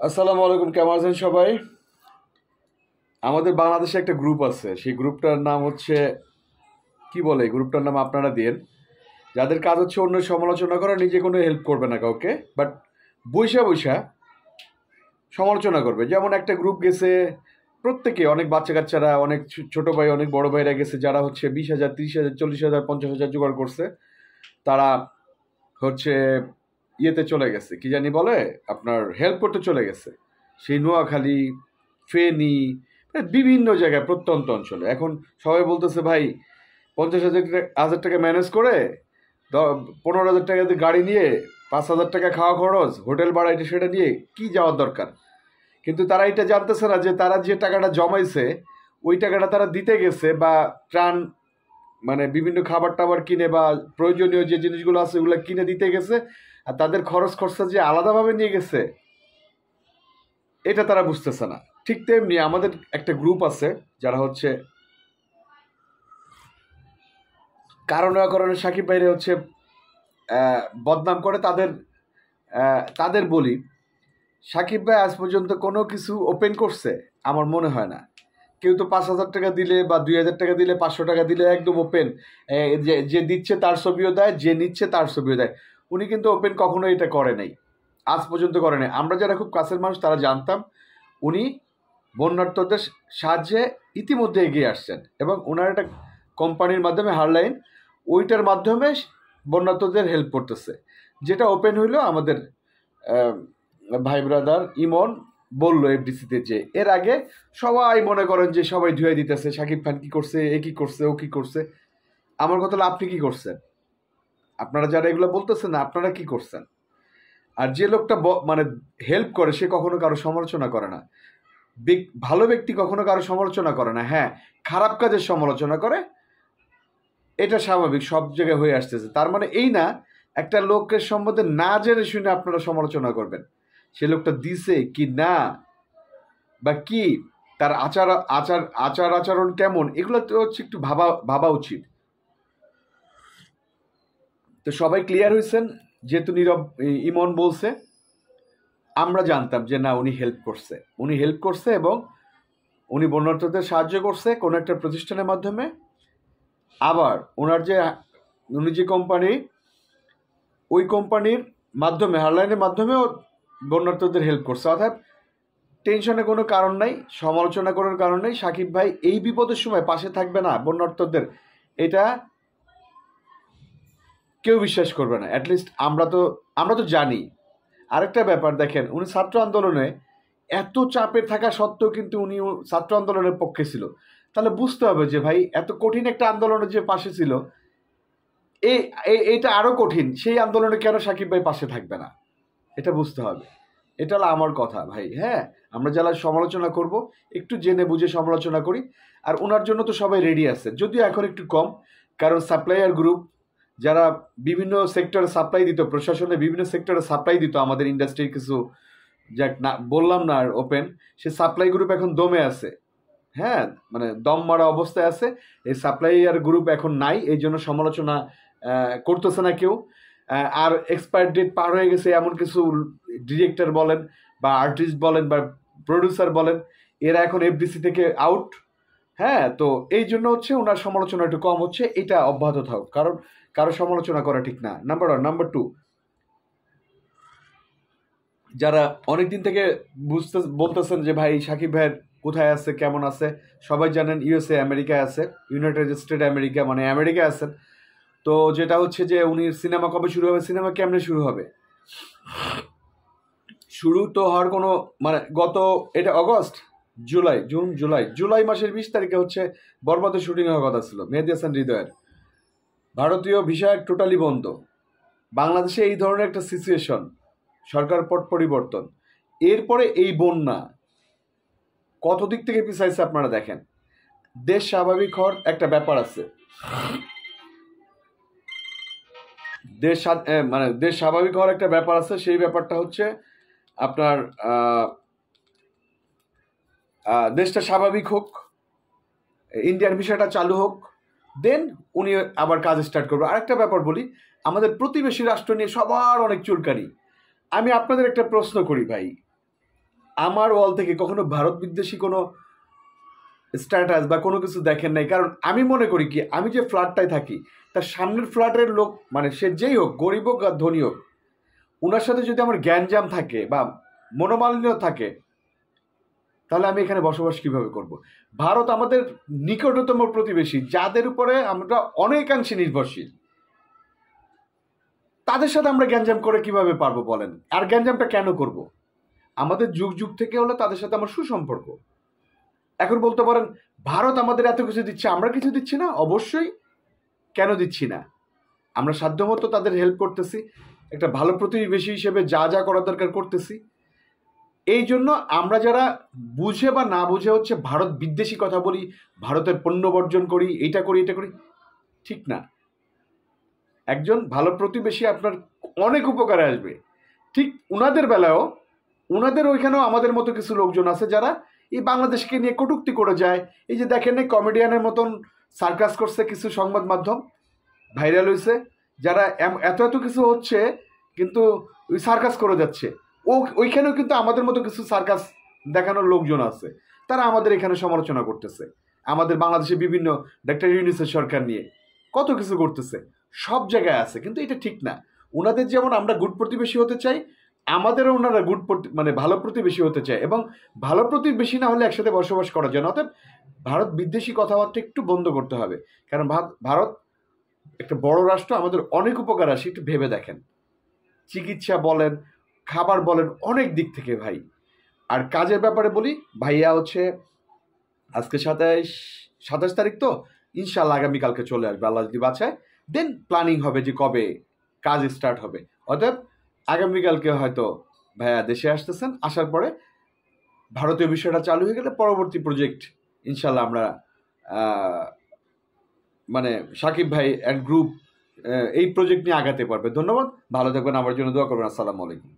আসসালামু আলাইকুম, কেমন আছেন সবাই? আমাদের বাংলাদেশে একটা গ্রুপ আছে, সেই গ্রুপটার নাম হচ্ছে কি বলে, এই গ্রুপটার নাম আপনারা দিয়েন। যাদের কাজ হচ্ছে অন্য সমালোচনা করা, নিজে কোনো হেল্প করবে না কাউকে, বাট বৈশা বৈশা সমালোচনা করবে। যেমন একটা গ্রুপ গেছে, প্রত্যেকে অনেক বাচ্চা কাচ্চারা, অনেক ছোট ভাই, অনেক বড় ভাইরা গেছে, যারা হচ্ছে 20,000, 30,000, 40,000, 50,000 জোগাড় করছে। তারা হচ্ছে ইয়েতে চলে গেছে, কি জানি বলে, আপনার হেল্প করতে চলে গেছে সেই নোয়াখালী, ফেনী, মানে বিভিন্ন জায়গায়, প্রত্যন্ত অঞ্চলে। এখন সবাই বলতেছে ভাই 50,000 টাকা ম্যানেজ করে 15,000 টাকা দিয়ে গাড়ি নিয়ে 5,000 টাকা খাওয়া খরচ, হোটেল ভাড়া, এটা সেটা নিয়ে কি যাওয়ার দরকার। কিন্তু তারা এটা জানতেছে না যে তারা যে টাকাটা জমাইছে, ওই টাকাটা তারা দিতে গেছে, বা ত্রাণ, মানে বিভিন্ন খাবার টাবার কিনে বা প্রয়োজনীয় যে জিনিসগুলো আছে ওগুলো কিনে দিতে গেছে, আর তাদের খরচ খরচা যে আলাদাভাবে নিয়ে গেছে এটা তারা বুঝতেছে না। ঠিক তেমনি আমাদের একটা গ্রুপ আছে যারা হচ্ছে কারণে অকারণে সাকিব ভাইরে হচ্ছে বদনাম করে। তাদের বলি, সাকিব ভাই আজ পর্যন্ত কোনো কিছু ওপেন করছে আমার মনে হয় না। কেউ তো 5,000 টাকা দিলে বা 2,000 টাকা দিলে, 500 টাকা দিলে একদম ওপেন, যে যে দিচ্ছে তার ছবিও দেয়, যে নিচ্ছে তার ছবিও দেয়। উনি কিন্তু ওপেন কখনো এটা করে নাই, আজ পর্যন্ত করে নাই। আমরা যারা খুব কাছের মানুষ তারা জানতাম উনি বন্যার্থদের সাহায্যে ইতিমধ্যে এগিয়ে আসছেন, এবং ওনার একটা কোম্পানির মাধ্যমে হারলাইন, ওইটার মাধ্যমে বন্যার্থদের হেল্প করতেছে। যেটা ওপেন হইলো আমাদের আহ, ভাই ব্রাদার ইমন বললো এফডিসিতে, যে এর আগে সবাই মনে করেন যে সবাই ধুয়ে দিতেছে, শাকিব খান কি করছে, এ কি করছে, ও কি করছে। আমার কথা হলো, আপনি কি করছেন? আপনারা যারা এগুলো বলতেছেন না, আপনারা কি করছেন? আর যে লোকটা মানে হেল্প করে, সে কখনো কারো সমালোচনা করে না। ভালো ব্যক্তি কখনো কারো সমালোচনা করে না, হ্যাঁ, খারাপ কাজের সমালোচনা করে, এটা স্বাভাবিক, সব জায়গায় হয়ে আসতেছে। তার মানে এই না একটা লোকের সম্বন্ধে না জেনে শুনে আপনারা সমালোচনা করবেন। সে লোকটা দিছে কি না, বা কি তার আচারণ কেমন, এগুলো তো হচ্ছে একটু ভাবা ভাবা উচিত। তো সবাই ক্লিয়ার হয়েছেন, যেহেতু নীরব ইমন বলছে, আমরা জানতাম যে না, উনি হেল্প করছে, এবং উনি বন্যার্থদের সাহায্য করছে কোনো একটা প্রতিষ্ঠানের মাধ্যমে। আবার উনি যে কোম্পানি, ওই কোম্পানির মাধ্যমে, হারলাইনের মাধ্যমেও বন্যার্থদের হেল্প করছে। অর্থাৎ টেনশনে কোনো কারণ নাই, সমালোচনা করার কারণ নেই। সাকিব ভাই এই বিপদের সময় পাশে থাকবে না বন্যার্থদের, এটা কেউ বিশ্বাস করবে না। অ্যাটলিস্ট আমরা তো জানি। আরেকটা ব্যাপার দেখেন, উনি ছাত্র আন্দোলনে এত চাপে থাকা সত্ত্বেও কিন্তু উনি ছাত্র আন্দোলনের পক্ষে ছিল। তাহলে বুঝতে হবে যে ভাই, এত কঠিন একটা আন্দোলনের যে পাশে ছিল, এইটা আরো কঠিন, সেই আন্দোলনে কেন সাকিব ভাই পাশে থাকবে না, এটা বুঝতে হবে। এটা হলো আমার কথা ভাই। হ্যাঁ, আমরা যারা সমালোচনা করব, একটু জেনে বুঝে সমালোচনা করি। আর ওনার জন্য তো সবাই রেডি আছে, যদিও এখন একটু কম, কারণ সাপ্লাইয়ার গ্রুপ যারা বিভিন্ন সেক্টরে সাপ্লাই দিত, প্রশাসনে বিভিন্ন সেক্টরে সাপ্লাই দিত আমাদের ইন্ডাস্ট্রির কিছু, যাক না বললাম না আর ওপেন, সে সাপ্লাই গ্রুপ এখন দমে আছে। হ্যাঁ, মানে দম মারা অবস্থায় আছে। এই সাপ্লাইয়ার গ্রুপ এখন নাই, এই জন্য সমালোচনা করতেছে না কেউ। আর এক্সপায়ার ডেট পার হয়ে গেছে এমন কিছু ডিরেক্টর বলেন, বা আর্টিস্ট বলেন, বা প্রডিউসার বলেন, এরা এখন এফডিসি থেকে আউট। হ্যাঁ, তো এই জন্য হচ্ছে ওনার সমালোচনা একটু কম হচ্ছে, এটা অব্যাহত থাকুক, কারণ কারো সমালোচনা করা ঠিক না, নাম্বার ওয়ান। নাম্বার টু, যারা অনেকদিন থেকে বলতেছেন যে ভাই সাকিব ভাইয়ের কোথায় আছে, কেমন আছে, সবাই জানেন ইউএসএ, আমেরিকায় আছে, ইউনাইটেড স্টেট আমেরিকা, মানে আমেরিকায় আছেন। তো যেটা হচ্ছে যে উনি সিনেমা কবে শুরু হবে, সিনেমা কেমনে শুরু হবে, শুরু তো হওয়ার কোনো, মানে এটা অগস্ট, জুলাই মাসের 20 তারিখে হচ্ছে বরবাদের শুটিং হওয়ার কথা ছিল, মেহেদী হাসান হৃদয়ের। ভারতীয় ভিসা টোটালি বন্ধ। বাংলাদেশে এই ধরনের একটা সিচুয়েশন, সরকার পট পরিবর্তন, এরপরে এই বন্যা, কত দিক থেকে পিছাইছে আপনারা দেখেন। দেশ স্বাভাবিক হওয়ার একটা ব্যাপার আছে, দেশ স্বাভাবিক হওয়ার একটা ব্যাপার আছে। সেই ব্যাপারটা হচ্ছে আপনার দেশটা স্বাভাবিক হোক, ইন্ডিয়ান ভিসাটা চালু হোক, দেন উনি আবার কাজ স্টার্ট করবে। আরেকটা ব্যাপার বলি, আমাদের প্রতিবেশী রাষ্ট্র নিয়ে সবার অনেক চুলকানি। আমি আপনাদের একটা প্রশ্ন করি ভাই, আমার ওয়াল থেকে কখনো ভারত বিদ্বেষী কোনো স্ট্যাটাস বা কোনো কিছু দেখেন নাই। কারণ আমি মনে করি কি, আমি যে ফ্ল্যাটটায় থাকি তার সামনের ফ্ল্যাটের লোক, মানে সে যেই হোক, গরিব হোক আর ধনী হোক, ওনার সাথে যদি আমার জ্ঞানজাম থাকে বা মনোমালিন্য থাকে, তাহলে আমি এখানে বসবাস কিভাবে করব? ভারত আমাদের নিকটতম প্রতিবেশী, যাদের উপরে আমরা অনেকাংশে নির্ভরশীল। তাদের সাথে আমরা গ্যাঞ্জাম করে কিভাবে পারবো বলেন? আর গ্যাঞ্জামটা কেন করব? আমাদের যুগ যুগ থেকে হলো তাদের সাথে আমার সুসম্পর্ক। এখন বলতে পারেন ভারত আমাদের এত কিছু দিচ্ছে, আমরা কিছু দিচ্ছি না? অবশ্যই, কেন দিচ্ছি না? আমরা সাধ্যমতো তাদের হেল্প করতেছি, একটা ভালো প্রতিবেশী হিসেবে যা যা করা দরকার করতেছি। এই জন্য আমরা যারা বুঝে বা না বুঝে হচ্ছে ভারত বিদ্বেষী কথা বলি, ভারতের পণ্য বর্জন করি, এটা করি এটা করি, ঠিক না। একজন ভালো প্রতিবেশী আপনার অনেক উপকারে আসবে। ঠিক উনাদের বেলায়ও, উনাদের ওইখানেও আমাদের মতো কিছু লোকজন আছে যারা এই বাংলাদেশকে নিয়ে কটূক্তি করে যায়। এই যে দেখেন না, কমেডিয়ানের মতন সার্কাস করছে কিছু সংবাদ মাধ্যম, ভাইরাল হয়েছে, যারা এত এত কিছু হচ্ছে কিন্তু ওই সার্কাস করে যাচ্ছে। ওইখানেও কিন্তু আমাদের মতো কিছু সার্কাস দেখানোর লোকজন আছে, তারা আমাদের এখানে সমালোচনা করতেছে। আমাদের বাংলাদেশে বিভিন্ন ডক্টর ইউনূসের সরকার নিয়ে কত কিছু করতেছে, সব জায়গায় আছে, কিন্তু এটা ঠিক না। ওনাদের যেমন আমরা গুড প্রতিবেশী হতে চাই, আমাদেরও ওনারা মানে ভালো প্রতিবেশী হতে চায়, এবং ভালো প্রতিবেশী না হলে একসাথে বসবাস করা যায় না। অর্থাৎ ভারত বিদ্বেষী কথাবার্তা একটু বন্ধ করতে হবে। কারণ ভারত একটা বড় রাষ্ট্র, আমাদের অনেক উপকার আসে, একটু ভেবে দেখেন। চিকিৎসা বলেন, খাবার বলেন, অনেক দিক থেকে ভাই। আর কাজের ব্যাপারে বলি, ভাইয়া হচ্ছে আজকে 27 তারিখ, তো ইনশাল্লাহ আগামীকালকে চলে আসবে আল্লাহ যদি বাঁচায়। দেন প্ল্যানিং হবে যে কবে কাজ স্টার্ট হবে। অতএব আগামীকালকে হয়তো ভাইয়া দেশে আসতেছেন, আসার পরে ভারতীয় বিষয়টা চালু হয়ে গেলে পরবর্তী প্রজেক্ট ইনশাল্লাহ আমরা মানে সাকিব ভাই অ্যান্ড গ্রুপ এই প্রজেক্ট নিয়ে আগাতে পারবে। ধন্যবাদ, ভালো থাকবেন, আমার জন্য দোয়া করবেন। আসসালামু আলাইকুম।